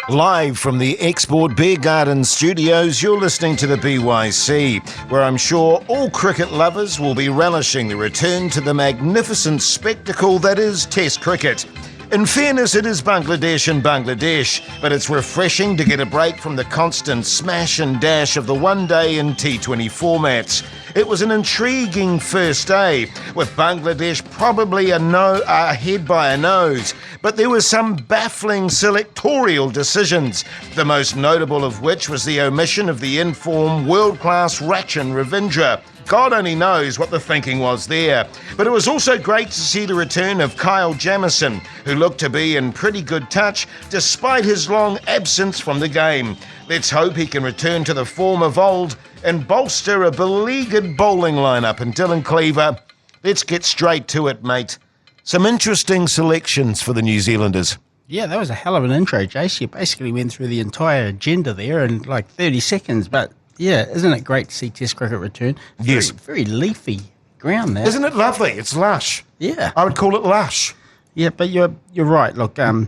Live from the Export Beer Garden studios, you're listening to the BYC, where I'm sure all cricket lovers will be relishing the return to the magnificent spectacle that is Test cricket. In fairness, it is Bangladesh and Bangladesh, but it's refreshing to get a break from the constant smash and dash of the one-day and T20 formats. It was an intriguing first day, with Bangladesh probably ahead by a nose, but there were some baffling selectorial decisions, the most notable of which was the omission of the in-form world-class Ravindra. God only knows what the thinking was there. But it was also great to see the return of Kyle Jamieson, who looked to be in pretty good touch despite his long absence from the game. Let's hope he can return to the form of old and bolster a beleaguered bowling lineup. And Dylan Cleaver, let's get straight to it, mate. Some interesting selections for the New Zealanders. Yeah, that was a hell of an intro, Jace. You basically went through the entire agenda there in like 30 seconds, but yeah, isn't it great to see Test cricket return? Yes. Very leafy ground there. Isn't it lovely? It's lush. Yeah. I would call it lush. Yeah, but you're right. Look, the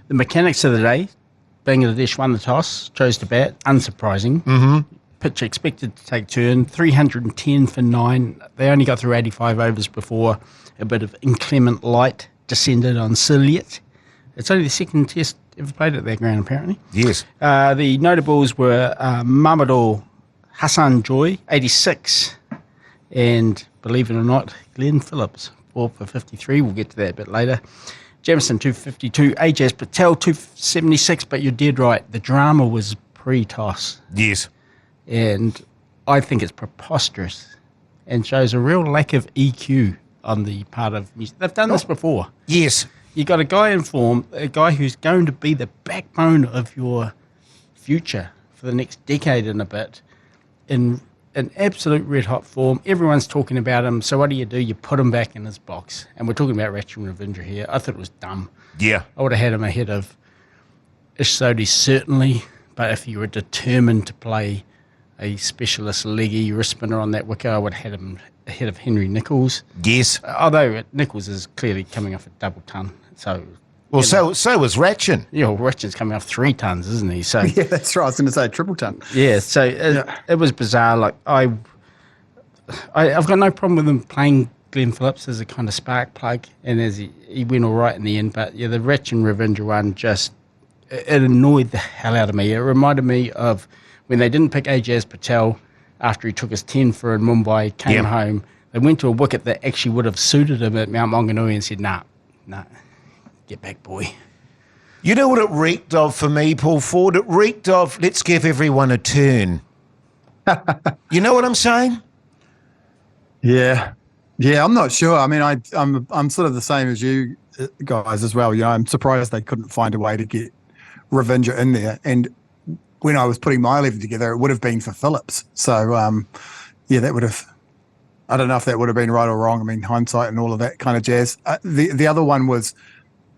mechanics of the day, Bangladesh won the toss, chose to bat, unsurprising. Mm-hmm. Pitch expected to take turn, 310 for 9. They only got through 85 overs before a bit of inclement light descended on Sylhet. It's only the second test ever played at their ground, apparently. Yes. The notables were Mamadou Hassan Joy, 86, and believe it or not, Glenn Phillips, 4 for 53. We'll get to that a bit later. Jamieson, 252. Ajaz Patel, 276, but you're dead right. The drama was pre-toss. Yes. And I think it's preposterous and shows a real lack of EQ on the part of music. They've done this before. Yes. You got a guy in form, a guy who's going to be the backbone of your future for the next decade and a bit, in an absolute red-hot form. Everyone's talking about him, so what do? You put him back in his box. And we're talking about Ravindra here. I thought it was dumb. Yeah. I would have had him ahead of Ish Sodhi, certainly, but if you were determined to play a specialist leggy wrist spinner on that wicket, I would have had him ahead of Henry Nicholls. Yes. Although Nicholls is clearly coming off a double ton. So so was Ratchin. Yeah, well, Ratchin's coming off 3 tons, isn't he? So yeah, that's right. I was going to say triple ton. Yeah, so it was bizarre. Like I've got no problem with him playing Glenn Phillips as a kind of spark plug, and as he went all right in the end. But yeah, the Ratchin Ravindra one it annoyed the hell out of me. It reminded me of when they didn't pick Ajaz Patel after he took his 10 for in Mumbai, came home. They went to a wicket that actually would have suited him at Mount Maunganui and said, nah, get back, boy. You know what it reeked of for me, Paul Ford? It reeked of, let's give everyone a turn. You know what I'm saying? Yeah, I'm not sure. I mean, I'm sort of the same as you guys as well. You know, I'm surprised they couldn't find a way to get Ravindra in there. And when I was putting my 11 together, it would have been for Phillips. So, that would have, I don't know if that would have been right or wrong. I mean, hindsight and all of that kind of jazz. The other one was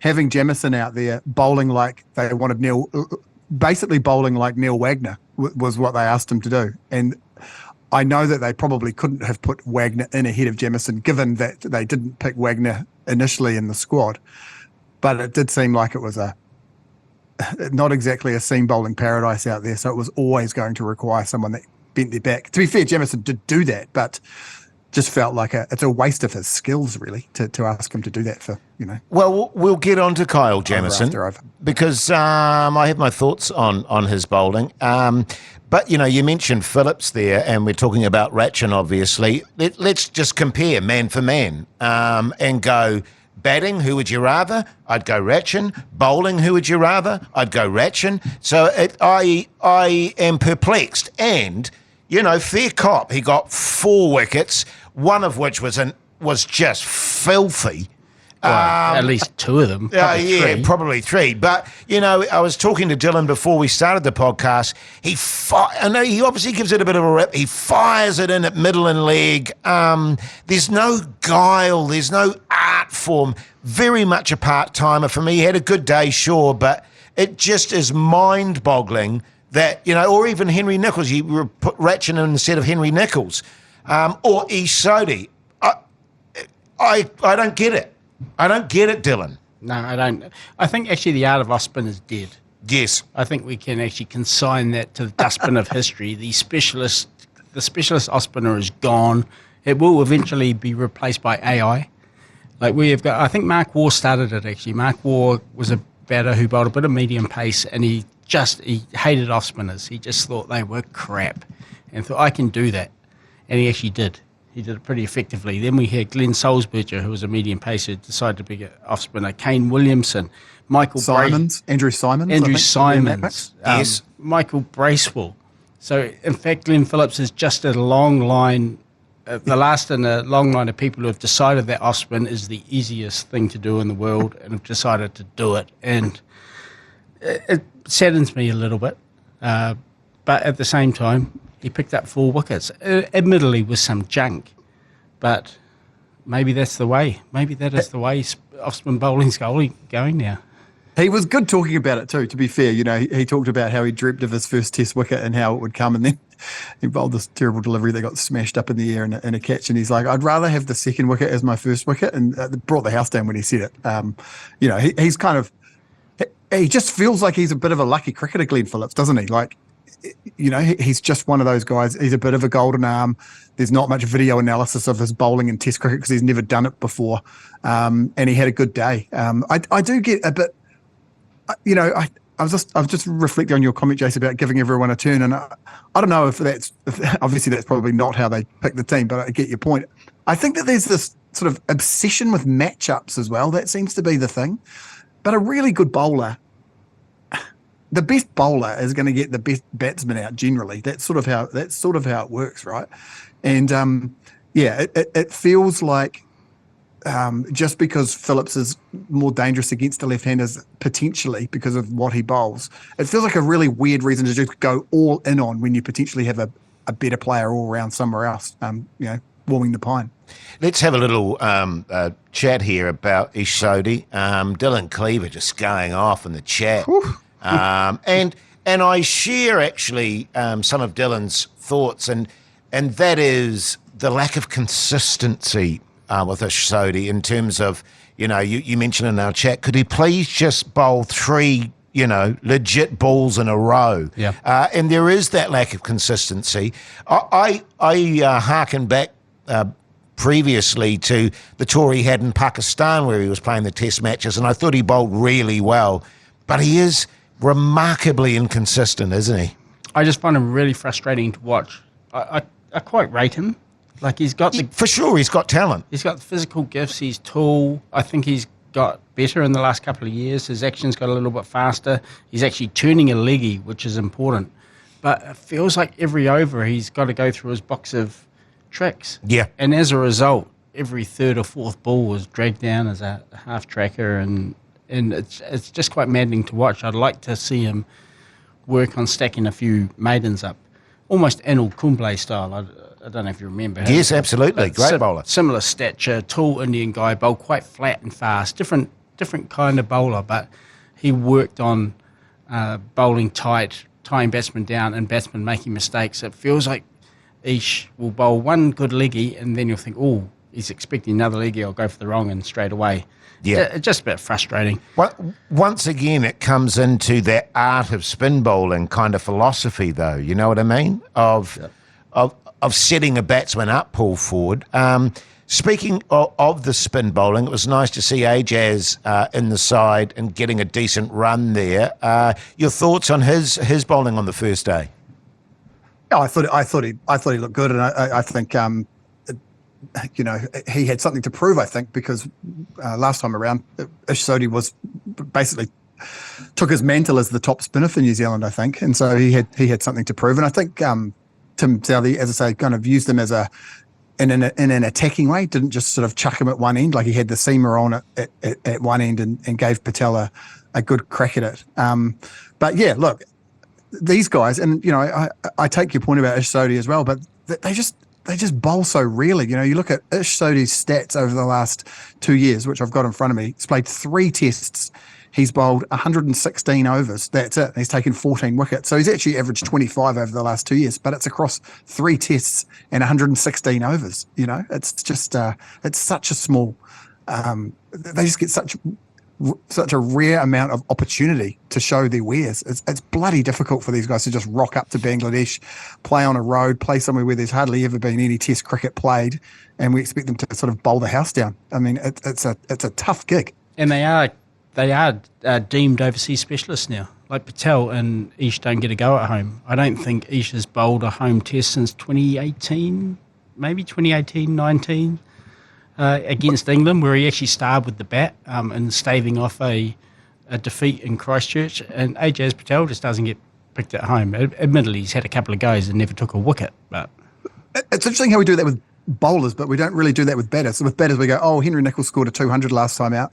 having Jamieson out there bowling like they wanted basically bowling like Neil Wagner was what they asked him to do. And I know that they probably couldn't have put Wagner in ahead of Jamieson, given that they didn't pick Wagner initially in the squad. But it did seem like it was not exactly a seam bowling paradise out there, so it was always going to require someone that bent their back. To be fair, Jamieson did do that, but just felt like it's a waste of his skills, really, to ask him to do that for, you know. Well, we'll get on to Kyle Jamieson because I have my thoughts on his bowling. But, you know, you mentioned Phillips there, and we're talking about Ratchin, obviously. Let's just compare man for man and go batting, who would you rather? I'd go Ratchin. Bowling, who would you rather? I'd go Ratchin. So I am perplexed. And, you know, fair cop, he got 4 wickets, one of which was just filthy. Well, at least 2 of them. Probably 3. But, you know, I was talking to Dylan before we started the podcast. I know he obviously gives it a bit of a rip. He fires it in at middle and leg. There's no guile. There's no art form. Very much a part-timer for me. He had a good day, sure, but it just is mind-boggling that, you know, or even Henry Nicholls. You put Ratchin in instead of Henry Nicholls. Or Ish Sodhi. I don't get it. I don't get it, Dylan. No, I don't. I think actually the art of off spin is dead. Yes. I think we can actually consign that to the dustbin of history. The specialist off spinner is gone. It will eventually be replaced by AI. Like we have got, I think Mark Waugh started it actually. Mark Waugh was a batter who bowled a bit of medium pace, and he hated off spinners. He just thought they were crap, and thought I can do that, and he actually did. He did it pretty effectively. Then we had Glenn Solsberger, who was a medium pacer, decided to be an off spinner. Kane Williamson, Andrew Simons, yes, Michael Bracewell. So in fact, Glenn Phillips is just a long line. The last in a long line of people who have decided that off spin is the easiest thing to do in the world, and have decided to do it. And it saddens me a little bit, but at the same time, he picked up 4 wickets, admittedly with some junk, but maybe that's the way. Maybe that is the way off-spin bowling's going now. He was good talking about it too, to be fair. You know, he talked about how he dreamt of his first test wicket and how it would come, and then he bowled this terrible delivery that got smashed up in the air in a catch, and he's like, I'd rather have the second wicket as my first wicket, and it brought the house down when he said it. You know, he's kind of, he just feels like he's a bit of a lucky cricketer, Glenn Phillips, doesn't he? Like, you know, he's just one of those guys. He's a bit of a golden arm. There's not much video analysis of his bowling in Test cricket because he's never done it before, and he had a good day. I do get a bit, you know, I was just reflecting on your comment, Jason, about giving everyone a turn, and I don't know if obviously that's probably not how they pick the team, but I get your point. I think that there's this sort of obsession with matchups as well. That seems to be the thing. But a really good bowler, the best bowler is going to get the best batsman out generally. That's sort of how it works, right? And it feels like just because Phillips is more dangerous against the left-handers potentially because of what he bowls, it feels like a really weird reason to just go all in on when you potentially have a better player all around somewhere else. You know, warming the pine. Let's have a little chat here about Ish Sodhi. Dylan Cleaver just going off in the chat. And I share actually some of Dylan's thoughts, and that is the lack of consistency with Ish Sodhi in terms of, you know, you mentioned in our chat, could he please just bowl 3, you know, legit balls in a row? Yeah. And there is that lack of consistency. I hearken back previously to the tour he had in Pakistan where he was playing the test matches, and I thought he bowled really well, but he is remarkably inconsistent, isn't he? I just find him really frustrating to watch. I quite rate him. Like he's got for sure, he's got talent. He's got the physical gifts. He's tall. I think he's got better in the last couple of years. His action's got a little bit faster. He's actually turning a leggy, which is important. But it feels like every over he's got to go through his box of tricks. Yeah. And as a result, every third or fourth ball was dragged down as a half tracker, and it's just quite maddening to watch. I'd like to see him work on stacking a few maidens up, almost Anil Kumble style. I don't know if you remember him. Yes, absolutely. Great bowler. Similar stature, tall Indian guy, bowled quite flat and fast. Different kind of bowler, but he worked on bowling tight, tying batsmen down, and batsmen making mistakes. It feels like Ish will bowl one good leggy, and then you'll think, oh, he's expecting another leggy. I'll go for the wrong and straight away. Yeah. It's just a bit frustrating. Once again, it comes into that art of spin bowling kind of philosophy, though. You know what I mean? Of setting a batsman up, Paul Ford. Speaking of the spin bowling, it was nice to see Ajaz in the side and getting a decent run there. Your thoughts on his bowling on the first day? Oh, I thought he looked good, and I think you know, he had something to prove. I think because last time around, Ish Sodhi was basically took his mantle as the top spinner for New Zealand, I think, and so he had something to prove. And I think Tim Southee, as I say, kind of used him as in an attacking way. Didn't just sort of chuck him at one end, like he had the seamer on at one end and gave Patel a good crack at it. But yeah, look, these guys, and you know, I take your point about Ish Sodhi as well, but they just bowl so rarely. You know, you look at Ish Sodhi's stats over the last 2 years, which I've got in front of me. He's played 3 tests. He's bowled 116 overs. That's it. He's taken 14 wickets. So he's actually averaged 25 over the last 2 years, but it's across 3 tests and 116 overs. You know, it's just, it's such a small, they just get such such a rare amount of opportunity to show their wares. It's bloody difficult for these guys to just rock up to Bangladesh, play on a road, play somewhere where there's hardly ever been any Test cricket played, and we expect them to sort of bowl the house down. I mean, it's a tough gig. And they are deemed overseas specialists now. Like Patel and Ish don't get a go at home. I don't think Ish has bowled a home test since 2018, maybe 2018-19, against England, where he actually starred with the bat and staving off a defeat in Christchurch. And Ajaz Patel just doesn't get picked at home. Admittedly, he's had a couple of goes and never took a wicket. But it's interesting how we do that with bowlers, but we don't really do that with batters. So with batters, we go, oh, Henry Nicholls scored a 200 last time out,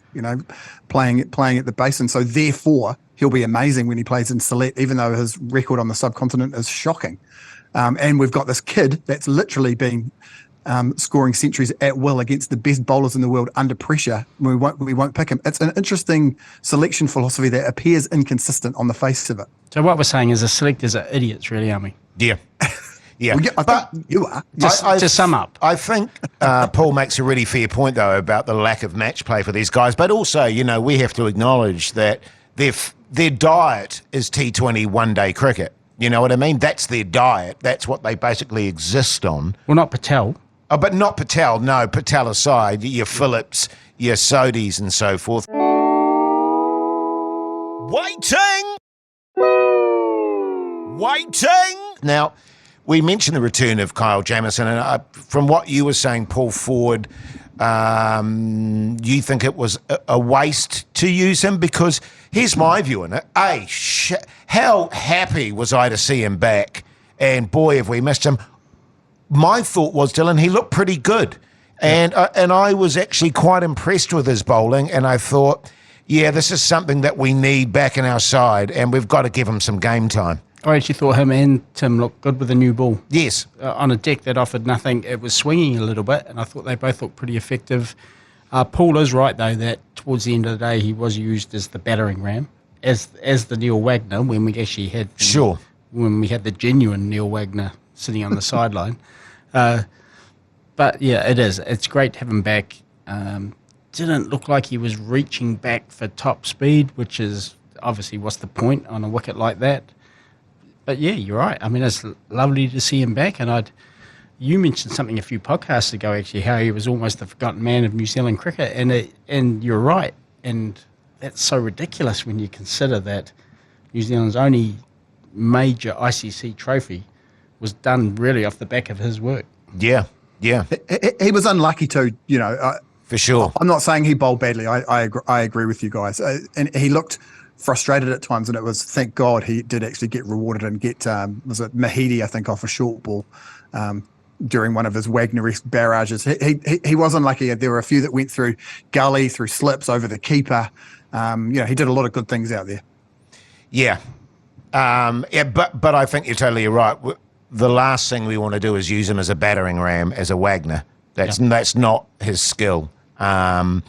playing at the Basin. So therefore, he'll be amazing when he plays in select, even though his record on the subcontinent is shocking. And we've got this kid that's literally been scoring centuries at will against the best bowlers in the world under pressure. We won't pick him. It's an interesting selection philosophy that appears inconsistent on the face of it. So what we're saying is the selectors are idiots, really, aren't we? Yeah. Yeah, well, I think you are. To sum up. I think Paul makes a really fair point, though, about the lack of match play for these guys. But also, we have to acknowledge that their diet is T20 one-day cricket. You know what I mean? That's their diet. That's what they basically exist on. Well, not Patel. Oh, but not Patel. No, Patel aside, your Phillips, your Sodis and so forth. Waiting! Now, we mentioned the return of Kyle Jamieson, and from what you were saying, Paul Ford, you think it was a waste to use him? Because here's my view on it. How happy was I to see him back? And boy, have we missed him. My thought was, Dylan, he looked pretty good. And I was actually quite impressed with his bowling, and I thought, yeah, this is something that we need back in our side, and we've got to give him some game time. I actually thought him and Tim looked good with a new ball. Yes. On a deck that offered nothing. It was swinging a little bit, and I thought they both looked pretty effective. Paul is right, though, that towards the end of the day he was used as the battering ram, as the Neil Wagner, when we actually had when we had the genuine Neil Wagner sitting on the sideline. But, yeah, it is. It's great to have him back. Didn't look like he was reaching back for top speed, which is obviously what's the point on a wicket like that. But yeah, you're right. I mean, it's lovely to see him back. And you mentioned something a few podcasts ago, actually, how he was almost the forgotten man of New Zealand cricket. And you're right. And that's so ridiculous when you consider that New Zealand's only major ICC trophy was done really off the back of his work. Yeah, yeah. He was unlucky too, for sure. I'm not saying he bowled badly. I agree with you guys. And he looked frustrated at times, and it was, thank God he did actually get rewarded and get, was it Mahidi, I think, off a short ball during one of his Wagner-esque barrages. He was unlucky. There were a few that went through gully, through slips, over the keeper. He did a lot of good things out there. Yeah. But I think you're totally right. The last thing we want to do is use him as a battering ram, as a Wagner. That's not his skill. Let's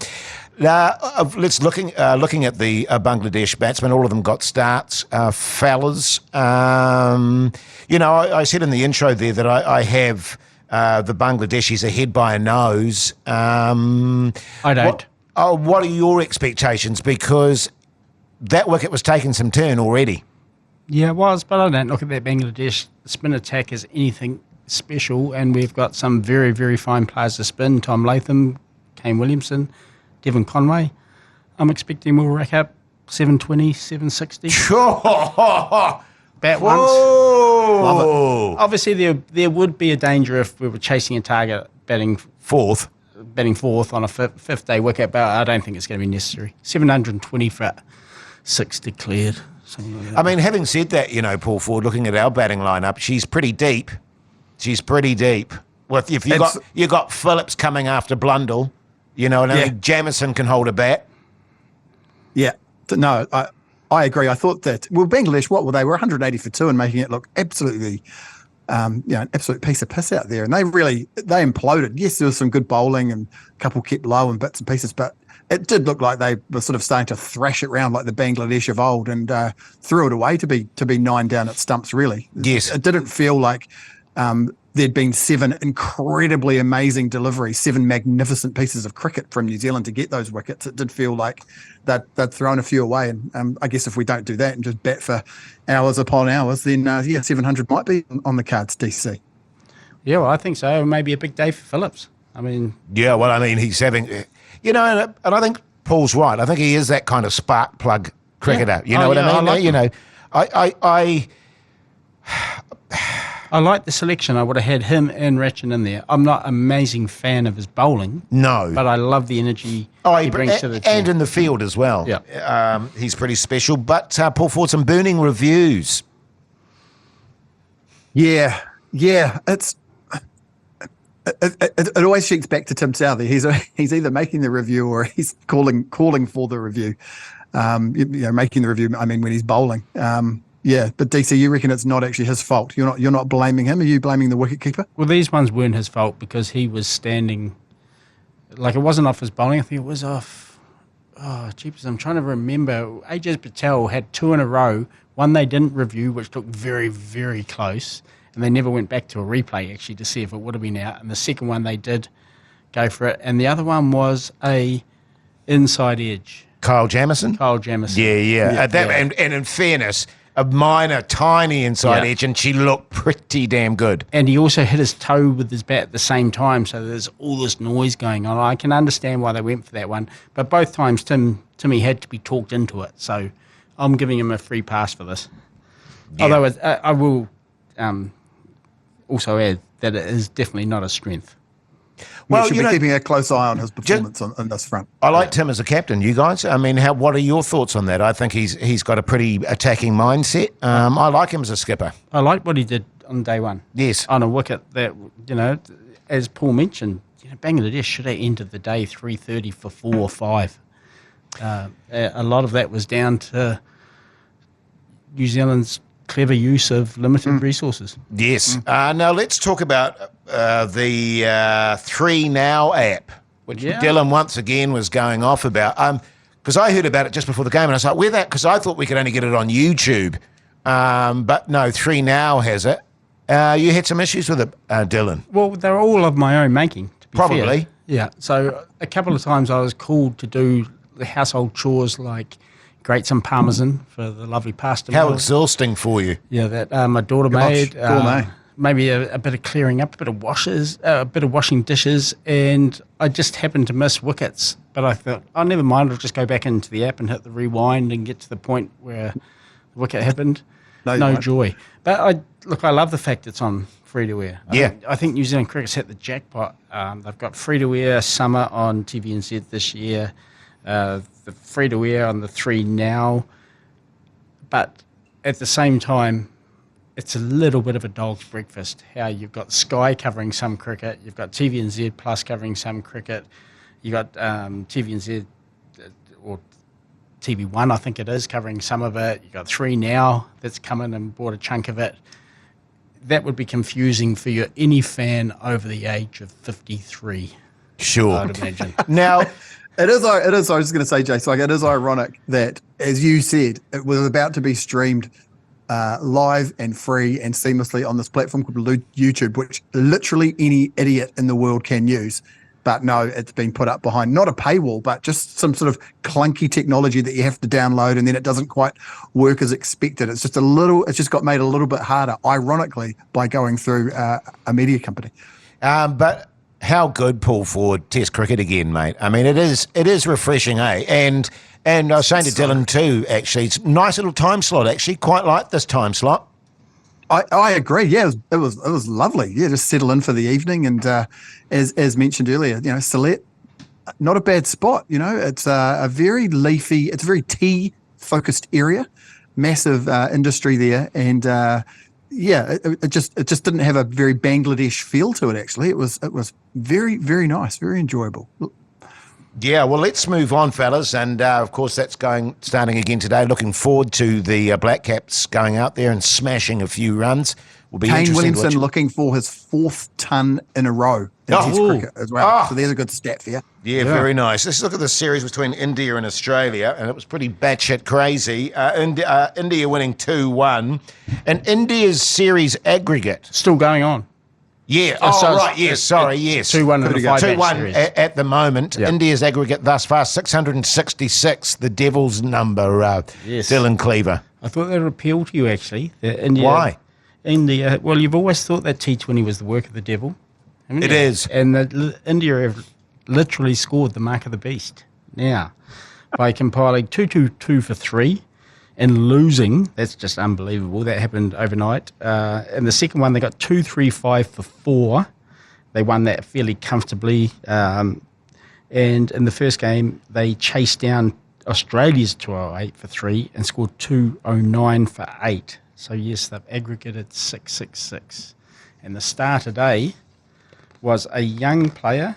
looking at the Bangladesh batsmen. All of them got starts. Fellas, I said in the intro there that I have the Bangladeshis ahead by a nose. I don't. What are your expectations? Because that wicket was taking some turn already. Yeah, it was, but I don't look at that Bangladesh spin attack as anything special, and we've got some very, very fine players to spin. Tom Latham, Kane Williamson, Devon Conway. I'm expecting we'll rack up 720, 760. Bat once. Love it. Obviously, there would be a danger if we were chasing a target batting fourth on a fifth day wicket, but I don't think it's going to be necessary. 720 for 6 declared. Like that. I mean, having said that, Paul Ford, looking at our batting lineup, she's pretty deep. Well, if you got Phillips coming after Blundell, and only Jamieson can hold a bat. Yeah, no, I agree. I thought that Bangladesh, what were they? Were 180 for 2 and making it look absolutely, an absolute piece of piss out there. And they imploded. Yes, there was some good bowling and a couple kept low and bits and pieces, but it did look like they were sort of starting to thrash it around like the Bangladesh of old, and threw it away to be 9 down at stumps. Really, yes, it didn't feel like there'd been 7 incredibly amazing deliveries, 7 magnificent pieces of cricket from New Zealand to get those wickets. It did feel like they'd thrown a few away. And I guess if we don't do that and just bat for hours upon hours, then 700 might be on the cards, DC. Yeah, well, I think so. Maybe a big day for Phillips. I mean... Yeah, well, I mean, he's having... and I think Paul's right. I think he is that kind of spark plug cricketer. You know what I mean? I like the selection. I would have had him and Ratchin in there. I'm not an amazing fan of his bowling. No. But I love the energy he brings to the team. And in the field as well. Yeah. He's pretty special. But Paul Ford, some burning reviews. Yeah. It's... It always shoots back to Tim Southey. He's either making the review or he's calling for the review. Making the review, I mean, when he's bowling. But DC, you reckon it's not actually his fault? You're not blaming him. Are you blaming the wicketkeeper? Well, these ones weren't his fault because he was standing. Like, it wasn't off his bowling. I think it was off. Oh, jeepers! I'm trying to remember. Ajaz Patel had 2 in a row. One they didn't review, which looked very, very close. And they never went back to a replay, actually, to see if it would have been out. And the second one, they did go for it. And the other one was a inside edge. Kyle Jamieson? Yeah. And in fairness, a minor, tiny inside edge, and she looked pretty damn good. And he also hit his toe with his bat at the same time, so there's all this noise going on. I can understand why they went for that one. But both times, Timmy had to be talked into it. So I'm giving him a free pass for this. Yeah. Although I will... also add that it is definitely not a strength. Well, should be keeping a close eye on his performance on this front. I like Tim as a captain. You guys, I mean, what are your thoughts on that? I think he's got a pretty attacking mindset. I like him as a skipper. I like what he did on day one. Yes, on a wicket that as Paul mentioned, Bangladesh should have ended the day 330 for 4 or 5. A lot of that was down to New Zealand's clever use of limited resources. Yes. Now let's talk about the 3 Now app, which Dylan once again was going off about. Because I heard about it just before the game, and I was like, "Where that?" Because I thought we could only get it on YouTube, but no, 3 Now has it. You had some issues with it, Dylan. Well, they're all of my own making. To be Probably. Fair. Yeah. So a couple of times I was called to do the household chores like grate some parmesan for the lovely pasta. How exhausting for you. Yeah, that my daughter made. Maybe a bit of clearing up, a bit of washing dishes, and I just happened to miss wickets. But I thought, oh, never mind, I'll just go back into the app and hit the rewind and get to the point where the wicket happened. No joy. But I love the fact it's on free-to-air. I think New Zealand Cricket's hit the jackpot. They've got free-to-air summer on TVNZ this year. The free-to-air on the 3 Now, but at the same time, it's a little bit of a dog's breakfast. How you've got Sky covering some cricket, you've got TVNZ Plus covering some cricket, you've got TVNZ or TV1, I think it is, covering some of it. You've got 3 Now that's come in and bought a chunk of it. That would be confusing for any fan over the age of 53. Sure. I'd imagine. Now... It is. I was just going to say, Jason, it is ironic that, as you said, it was about to be streamed live and free and seamlessly on this platform called YouTube, which literally any idiot in the world can use. But no, it's been put up behind not a paywall, but just some sort of clunky technology that you have to download, and then it doesn't quite work as expected. It's just got made a little bit harder, ironically, by going through a media company. But how good, Paul Ford, Test cricket again, mate. I mean, it is refreshing, eh? And I was saying to Dylan too, actually, it's a nice little time slot, actually. Quite like this time slot. I agree. Yeah, it was lovely. Yeah, just settle in for the evening, and as mentioned earlier, Sylhet, not a bad spot. It's a very leafy, it's a very tea focused area, massive industry there, and it just didn't have a very Bangladesh feel to it. Actually, it was very, very nice, very enjoyable. Yeah, well, let's move on, fellas. And, of course, that's starting again today. Looking forward to the Black Caps going out there and smashing a few runs. Will be Kane interesting Williamson looking for his 4th ton in a row in Test cricket as well. So there's a good stat for you. Yeah, very nice. Let's look at the series between India and Australia, and it was pretty batshit crazy. India winning 2-1, and India's series aggregate Still going on. Yeah. Yes. 2-1 in the 5-match series. At the moment. Yep. India's aggregate thus far 666. The Devils' number. Dylan Cleaver. I thought that would appeal to you actually. Why? India. Well, you've always thought that T20 was the work of the devil. It is. And India have literally scored the mark of the beast now by compiling 222 for 3 and losing. That's just unbelievable. That happened overnight. And the second one, they got 235 for 4. They won that fairly comfortably. And in the first game, they chased down Australia's 208 for 3 and scored 209 for 8. So, yes, they've aggregated 666. And the star today was a young player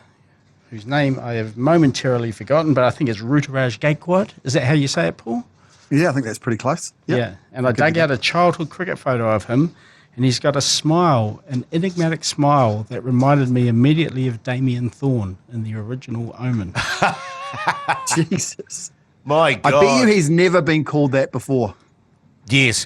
whose name I have momentarily forgotten, but I think it's Ruturaj Gaikwad. Is that how you say it, Paul? Yeah, I think that's pretty close. Yep. Yeah, and I dug out a childhood cricket photo of him, and he's got a smile, an enigmatic smile that reminded me immediately of Damien Thorne in the original Omen. Jesus. My God. I bet you he's never been called that before. Yes.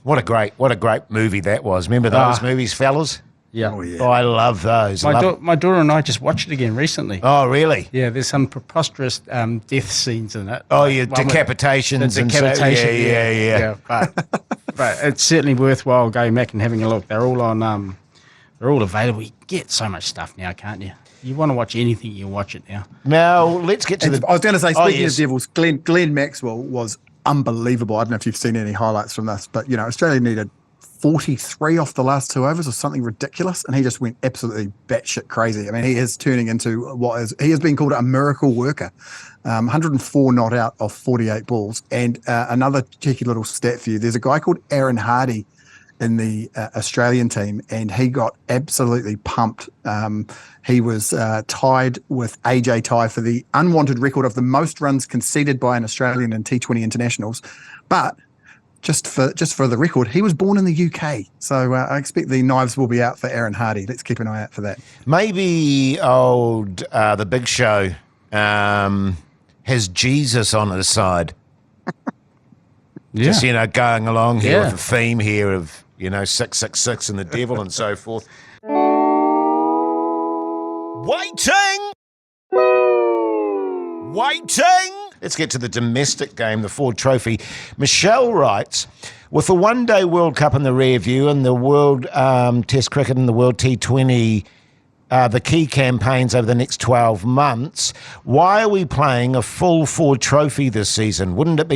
What a great movie that was. Remember those movies, fellas? Yeah. Oh, yeah. Oh, I love those. My daughter and I just watched it again recently. Oh, really? Yeah, there's some preposterous death scenes in it. Oh, yeah, decapitations. Yeah. But it's certainly worthwhile going back and having a look. They're all on. They're all available. You get so much stuff now, can't you? You want to watch anything, you watch it now. Now let's get to I was going to say, speaking of Devils, Glenn Maxwell was unbelievable. I don't know if you've seen any highlights from this, but Australia needed 43 off the last 2 overs or something ridiculous, and he just went absolutely batshit crazy. I mean, he is turning into he has been called a miracle worker. 104 not out of 48 balls. And another cheeky little stat for you, there's a guy called Aaron Hardy in the Australian team, and he got absolutely pumped. He was tied with AJ Tye for the unwanted record of the most runs conceded by an Australian in T20 internationals. But just for the record, he was born in the UK. So I expect the knives will be out for Aaron Hardy. Let's keep an eye out for that. Maybe The Big Show has Jesus on his side. Just, going along here with the theme here of, 666 and the devil and so forth. Waiting! Let's get to the domestic game, the Ford Trophy. Michelle writes, with the one-day World Cup in the rear view and the World Test Cricket and the World T20, the key campaigns over the next 12 months, why are we playing a full Ford Trophy this season? Wouldn't it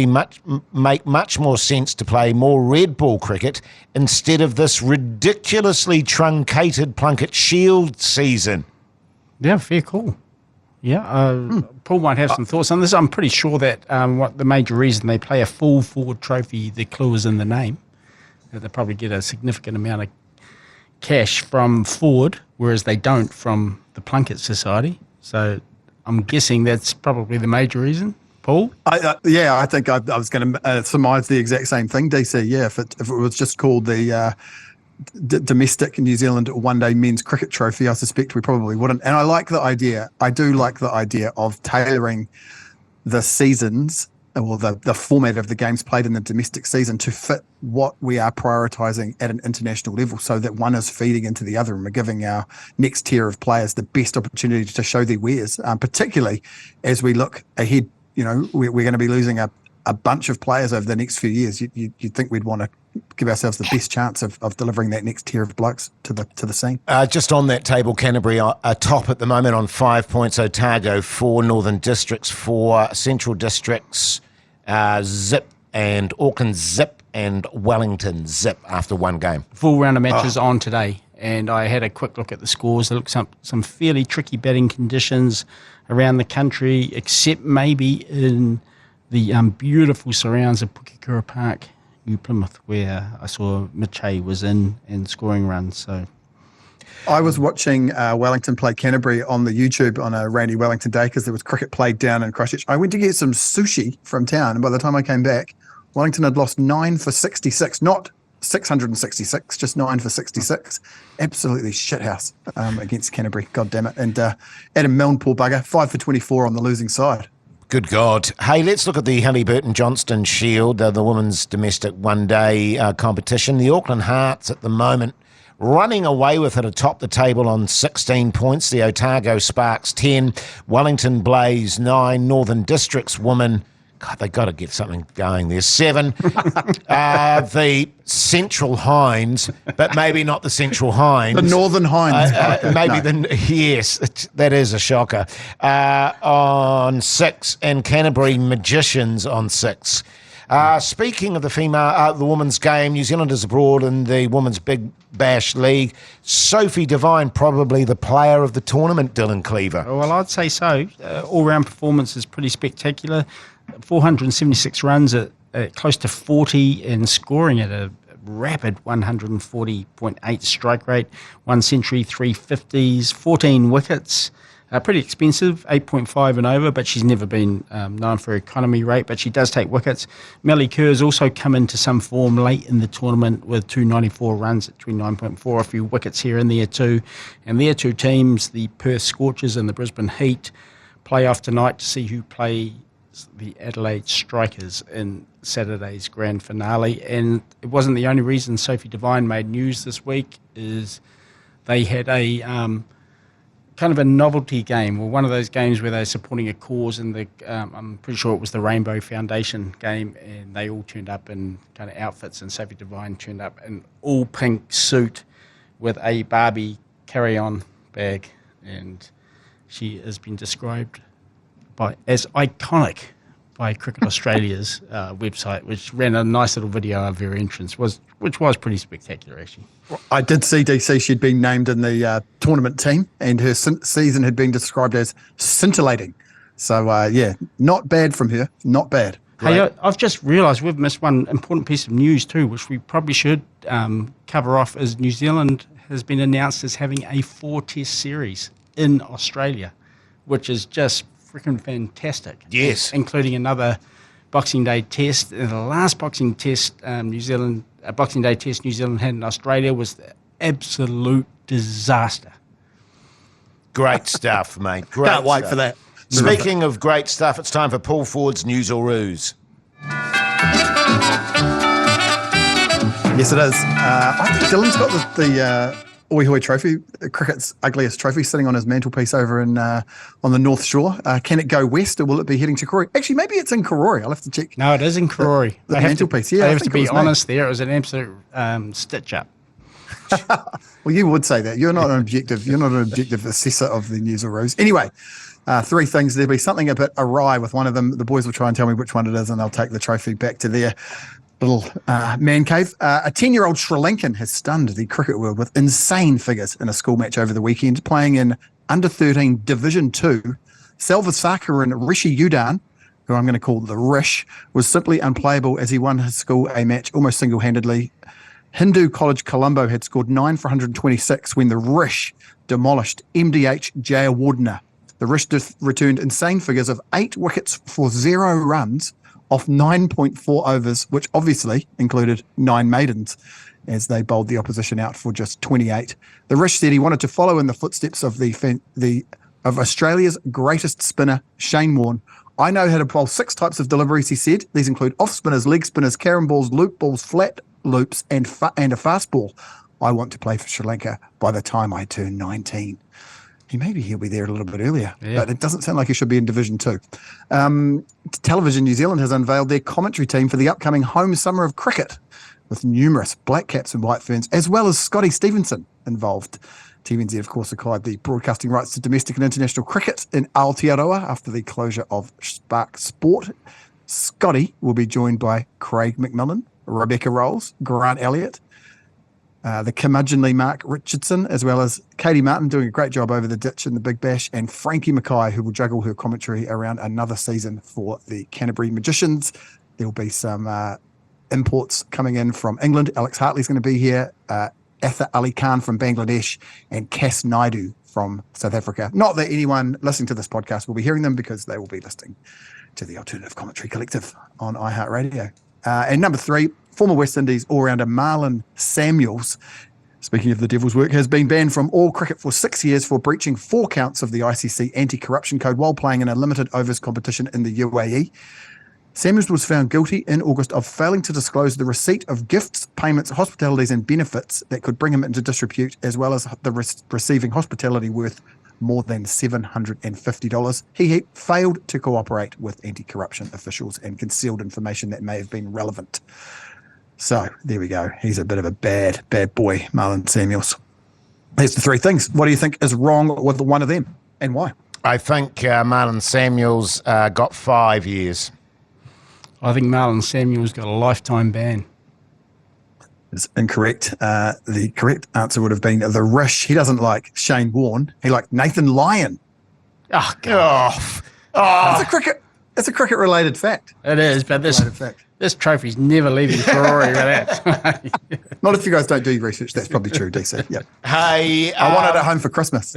make much more sense to play more red ball cricket instead of this ridiculously truncated Plunket Shield season? Yeah, fair call. Yeah, Paul might have some thoughts on this. I'm pretty sure that what the major reason they play a full Ford Trophy, the clue is in the name. That they probably get a significant amount of cash from Ford, whereas they don't from the Plunket Society. So I'm guessing that's probably the major reason. Paul? I think I was going to surmise the exact same thing, DC. Yeah, if it was just called the domestic New Zealand one-day men's cricket trophy, I suspect we probably wouldn't. And I like the idea. I do like the idea of tailoring the seasons or the format of the games played in the domestic season to fit what we are prioritising at an international level, so that one is feeding into the other and we're giving our next tier of players the best opportunity to show their wares, particularly as we look ahead. We're going to be losing a bunch of players over the next few years. You'd think we'd want to give ourselves the best chance of delivering that next tier of blokes to the scene. Just on that table, Canterbury are top at the moment on 5 points. Otago 4, Northern Districts 4, Central Districts zip, and Auckland zip, and Wellington zip after one game. Full round of matches on today, and I had a quick look at the scores. There looks some fairly tricky batting conditions around the country, except maybe in the beautiful surrounds of Pukekura Park, New Plymouth, where I saw Mitchell was in and scoring runs. So I was watching Wellington play Canterbury on the YouTube on a rainy Wellington day because there was cricket played down in Christchurch. I went to get some sushi from town, and by the time I came back, Wellington had lost 9 for 66, not 666, just 9 for 66. Absolutely shithouse against Canterbury. God damn it. And Adam Milne, poor bugger, 5 for 24 on the losing side. Good God. Hey, let's look at the Halliburton-Johnston Shield, the women's domestic one-day competition. The Auckland Hearts at the moment running away with it atop the table on 16 points. The Otago Sparks 10, Wellington Blaze 9, Northern Districts women, God, they got to get something going there, 7. The Central Hinds, but maybe not the Central Hinds. The Northern Hinds. Yes, that is a shocker. On 6, and Canterbury Magicians on 6. Speaking of the women's game, New Zealand is abroad in the Women's Big Bash League. Sophie Devine, probably the player of the tournament, Dylan Cleaver. Well, I'd say so. All-round performance is pretty spectacular. 476 runs at close to 40 and scoring at a rapid 140.8 strike rate, 1 century, 3 50s, 14 wickets. Pretty expensive, 8.5 and over, but she's never been known for her economy rate, but she does take wickets. Melly Kerr's also come into some form late in the tournament with 294 runs at 29.4, a few wickets here and there too. And their two teams, the Perth Scorchers and the Brisbane Heat, play off tonight to see who plays the Adelaide Strikers in Saturday's grand finale. And it wasn't the only reason Sophie Devine made news this week, is they had a kind of a novelty game, or one of those games where they're supporting a cause, and I'm pretty sure it was the Rainbow Foundation game, and they all turned up in kind of outfits, and Sophie Devine turned up in all pink suit with a Barbie carry-on bag, and she has been described as iconic by Cricket Australia's website, which ran a nice little video of her entrance, which was pretty spectacular, actually. I did see, DC, she'd been named in the tournament team, and her season had been described as scintillating. So, yeah, not bad from her, not bad. Hey, I've just realised we've missed one important piece of news too, which we probably should cover off, is New Zealand has been announced as having a 4-test series in Australia, which is just freaking fantastic. Yes. Including another Boxing Day test. The last Boxing Day test New Zealand had in Australia was the absolute disaster. Great stuff, mate. Great Can't wait stuff. for that. Speaking of great stuff, it's time for Paul Ford's News or Ruse. Yes, it is. I think Dylan's got the Oi Hoi trophy, cricket's ugliest trophy, sitting on his mantelpiece over on the North Shore. Can it go west, or will it be heading to Karori? Actually, maybe it's in Karori. I'll have to check. No, it is in Karori. The mantelpiece, yeah. I have to be honest there. It was an absolute stitch-up. Well, you would say that. You're not an objective assessor of the news or ruse. Anyway, 3 things. There'll be something a bit awry with one of them. The boys will try and tell me which one it is, and they'll take the trophy back to their little man cave. A 10-year-old Sri Lankan has stunned the cricket world with insane figures in a school match over the weekend, playing in under-13 Division 2. Selvasakaran Rishi Udan, who I'm going to call the Rish, was simply unplayable as he won his school a match almost single-handedly. Hindu College Colombo had scored 9 for 126 when the Rish demolished MDH Jayawardena. The Rish returned insane figures of 8 wickets for 0 runs off 9.4 overs, which obviously included 9 maidens, as they bowled the opposition out for just 28. The Rish said he wanted to follow in the footsteps of of Australia's greatest spinner, Shane Warne. I know how to bowl 6 types of deliveries, he said. These include off spinners, leg spinners, carom balls, loop balls, flat loops, and a fast ball. I want to play for Sri Lanka by the time I turn 19. He'll be there a little bit earlier, but it doesn't sound like he should be in Division 2. Television New Zealand has unveiled their commentary team for the upcoming home summer of cricket, with numerous black caps and white ferns, as well as Scotty Stevenson involved. TVNZ, of course, acquired the broadcasting rights to domestic and international cricket in Aotearoa after the closure of Spark Sport. Scotty will be joined by Craig McMillan, Rebecca Rolls, Grant Elliott, the curmudgeonly Mark Richardson, as well as Katie Martin, doing a great job over the ditch in the Big Bash, and Frankie Mackay, who will juggle her commentary around another season for the Canterbury Magicians. There will be some imports coming in from England. Alex Hartley's going to be here. Atha Ali Khan from Bangladesh, and Cass Naidu from South Africa. Not that anyone listening to this podcast will be hearing them because they will be listening to the Alternative Commentary Collective on iHeartradio. And number 3, former West Indies all-rounder Marlon Samuels, speaking of the devil's work, has been banned from all cricket for 6 years for breaching 4 counts of the ICC anti-corruption code while playing in a limited overs competition in the UAE. Samuels was found guilty in August of failing to disclose the receipt of gifts, payments, hospitalities and benefits that could bring him into disrepute, as well as the receiving hospitality worth more than $750. He failed to cooperate with anti-corruption officials and concealed information that may have been relevant. So there we go. He's a bit of a bad boy, Marlon Samuels. Here's the 3 things. What do you think is wrong with one of them and why? I think Marlon Samuels got 5 years. I think Marlon Samuels got a lifetime ban. It's incorrect. The correct answer would have been the Rish. He doesn't like Shane Warne. He liked Nathan Lyon. Oh, God. It's a cricket-related fact. It is, but this trophy's never leaving Ferrari. Not if you guys don't do your research. That's probably true, DC. Yep. Hey, I want it at home for Christmas.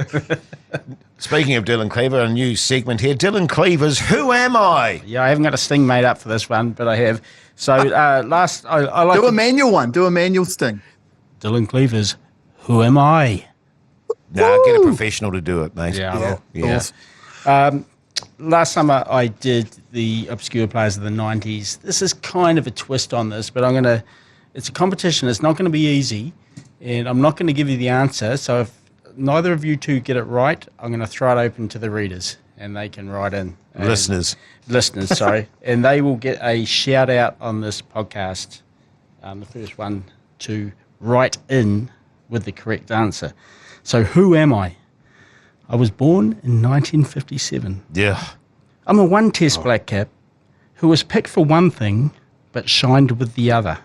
Speaking of Dylan Cleaver, a new segment here. Dylan Cleaver's Who Am I? Yeah, I haven't got a sting made up for this one, but I have. So I like do a manual one. Do a manual sting. Dylan Cleaver's Who Am I? No, get a professional to do it, mate. Yeah. Last summer I did the obscure players of the 90s. This is kind of a twist on this, but it's a competition. It's not going to be easy, and I'm not going to give you the answer. So if neither of you two get it right, I'm going to throw it open to the readers, and they can write in. Listeners, sorry. And they will get a shout out on this podcast. The first one to write in with the correct answer. So who am I? I was born in 1957. Yeah. I'm a one-test black cap who was picked for one thing but shined with the other.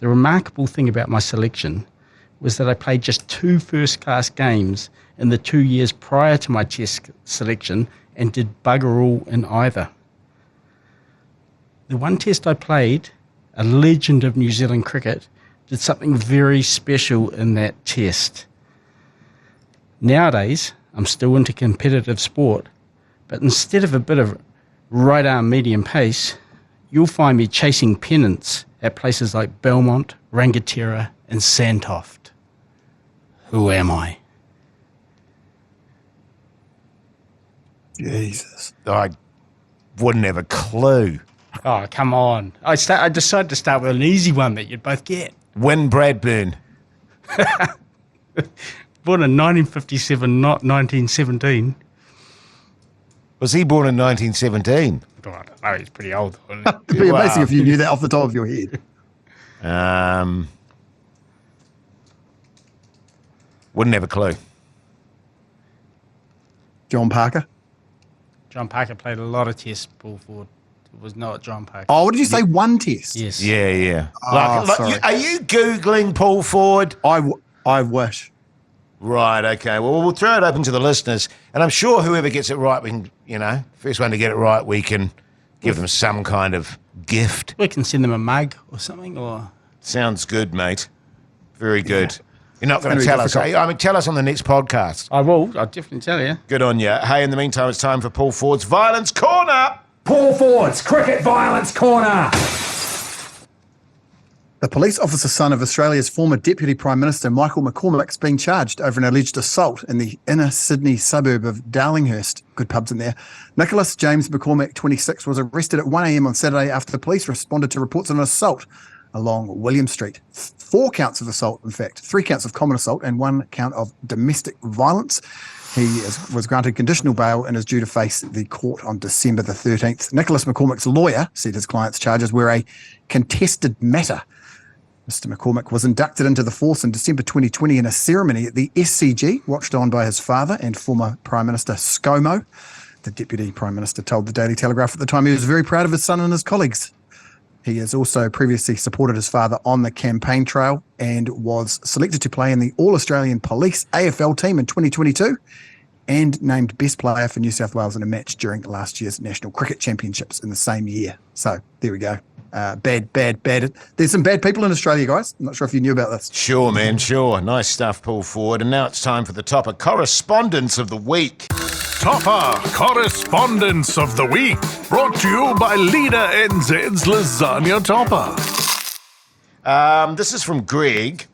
The remarkable thing about my selection was that I played just 2 first-class games in the 2 years prior to my test selection and did bugger all in either. The one test I played, a legend of New Zealand cricket, did something very special in that test. Nowadays, I'm still into competitive sport, but instead of a bit of right arm medium pace, you'll find me chasing pennants at places like Belmont, Rangatira and Sandtoft. Who am I? Jesus. I wouldn't have a clue. Oh, come on. I decided to start with an easy one that you'd both get. Wyn Bradburn. Born in 1957, not 1917. Was he born in 1917? Oh, I don't know, he's pretty old. It'd be amazing if you knew that off the top of your head. Wouldn't have a clue. John Parker. John Parker played a lot of tests, Paul Ford. It was not John Parker. Oh, what did you say? One test? Yes. Yeah. Sorry. Are you Googling Paul Ford? I wish. Right, okay. Well, we'll throw it open to the listeners, and I'm sure whoever gets it right, we can, first one to get it right, we can give them some kind of gift. We can send them a mug or something, or... Sounds good, mate. Very good. Yeah. You're not going to be tell us. difficult. Tell us on the next podcast. I will. I'll definitely tell you. Good on you. Hey, in the meantime, it's time for Paul Ford's Violence Corner. Paul Ford's Cricket Violence Corner. The police officer son of Australia's former Deputy Prime Minister Michael McCormack's been charged over an alleged assault in the inner Sydney suburb of Darlinghurst. Good pubs in there. Nicholas James McCormack, 26, was arrested at 1 a.m. on Saturday after the police responded to reports of an assault along William Street. 4 counts of assault, in fact, 3 counts of common assault and 1 count of domestic violence. He was granted conditional bail and is due to face the court on December the 13th. Nicholas McCormack's lawyer said his client's charges were a contested matter. Mr. McCormack was inducted into the force in December 2020 in a ceremony at the SCG, watched on by his father and former Prime Minister ScoMo. The Deputy Prime Minister told the Daily Telegraph at the time he was very proud of his son and his colleagues. He has also previously supported his father on the campaign trail and was selected to play in the All-Australian Police AFL team in 2022 and named Best Player for New South Wales in a match during last year's National Cricket Championships in the same year. So, there we go. Bad. There's some bad people in Australia, guys. I'm not sure if you knew about this. Sure, man, sure. Nice stuff, Paul Ford. And now it's time for the Toppa Correspondence of the Week. Toppa Correspondence of the Week, brought to you by Leader NZ's Lasagna Toppa. This is from Greg.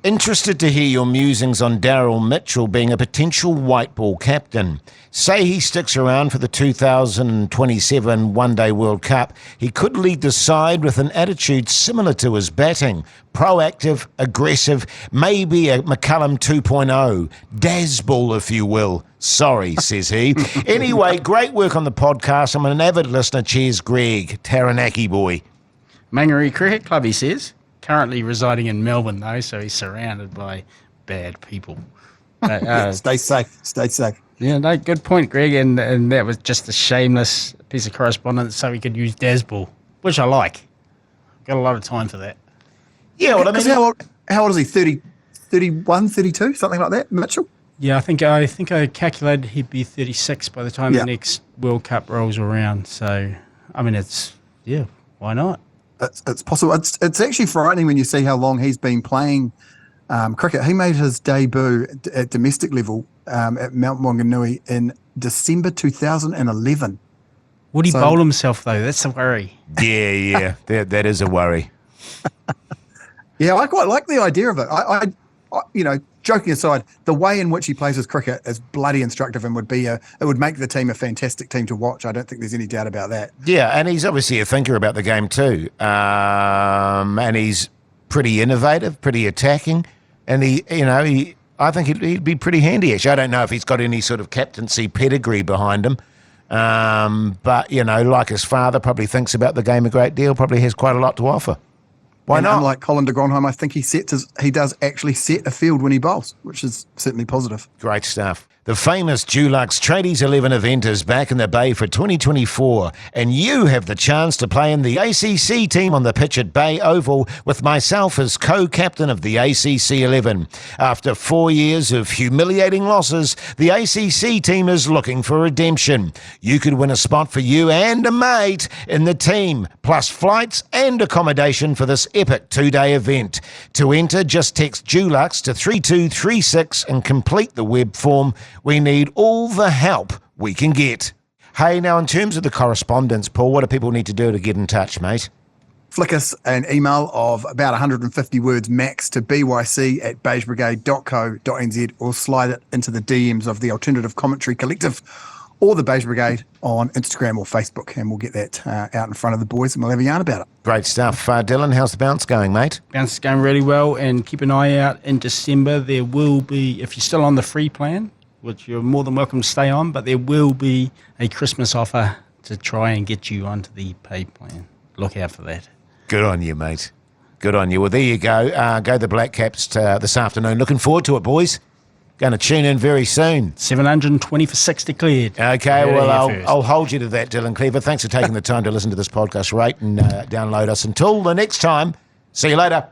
Interested to hear your musings on Daryl Mitchell being a potential white ball captain. Say he sticks around for the 2027 One-Day World Cup. He could lead the side with an attitude similar to his batting. Proactive, aggressive, maybe a McCullum 2.0. Dazball, if you will. Sorry, says he. Anyway, great work on the podcast. I'm an avid listener. Cheers, Greg. Taranaki boy. Mangere Cricket Club, he says. Currently residing in Melbourne, though, so he's surrounded by bad people. But, Stay safe. Yeah, no, good point, Greg. And that was just a shameless piece of correspondence so we could use Dazball, which I like. Got a lot of time for that. Yeah, well, I mean, how old is he? 30, 31, 32, something like that, Mitchell? Yeah, I think I calculated he'd be 36 by the time the next World Cup rolls around. So, I mean, why not? It's possible. It's actually frightening when you see how long he's been playing cricket. He made his debut at domestic level at Mount Maunganui in December 2011. Would he bowl himself, though? That's a worry. Yeah, that is a worry. Yeah, I quite like the idea of it. I joking aside, the way in which he plays his cricket is bloody instructive and it would make the team a fantastic team to watch. I don't think there's any doubt about that. Yeah, and he's obviously a thinker about the game too. And he's pretty innovative, pretty attacking, and I think he'd be pretty handy. Actually, I don't know if he's got any sort of captaincy pedigree behind him. But like his father, probably thinks about the game a great deal, probably has quite a lot to offer. Why not? Unlike Colin de Grandhomme, I think he does actually set a field when he bowls, which is certainly positive. Great stuff. The famous Dulux Tradies 11 event is back in the Bay for 2024, and you have the chance to play in the ACC team on the pitch at Bay Oval with myself as co-captain of the ACC 11. After 4 years of humiliating losses, the ACC team is looking for redemption. You could win a spot for you and a mate in the team, plus flights and accommodation for this epic 2-day event. To enter, just text Dulux to 3236 and complete the web form. We need all the help we can get. Hey, now in terms of the correspondence, Paul, what do people need to do to get in touch, mate? Flick us an email of about 150 words max to byc@beige-brigade.co.nz or slide it into the DMs of the Alternative Commentary Collective or the Beige Brigade on Instagram or Facebook, and we'll get that out in front of the boys and we'll have a yarn about it. Great stuff. Dylan, how's the bounce going, mate? Bounce is going really well, and keep an eye out in December. There will be, if you're still on the free plan, which you're more than welcome to stay on, but there will be a Christmas offer to try and get you onto the paid plan. Look out for that. Good on you, mate. Good on you. Well, there you go. Go the Black Caps this afternoon. Looking forward to it, boys. Going to tune in very soon. 720 for 6 declared. Okay, well, I'll hold you to that, Dylan Cleaver. Thanks for taking the time to listen to this podcast. Rate and download us. Until the next time, see you later.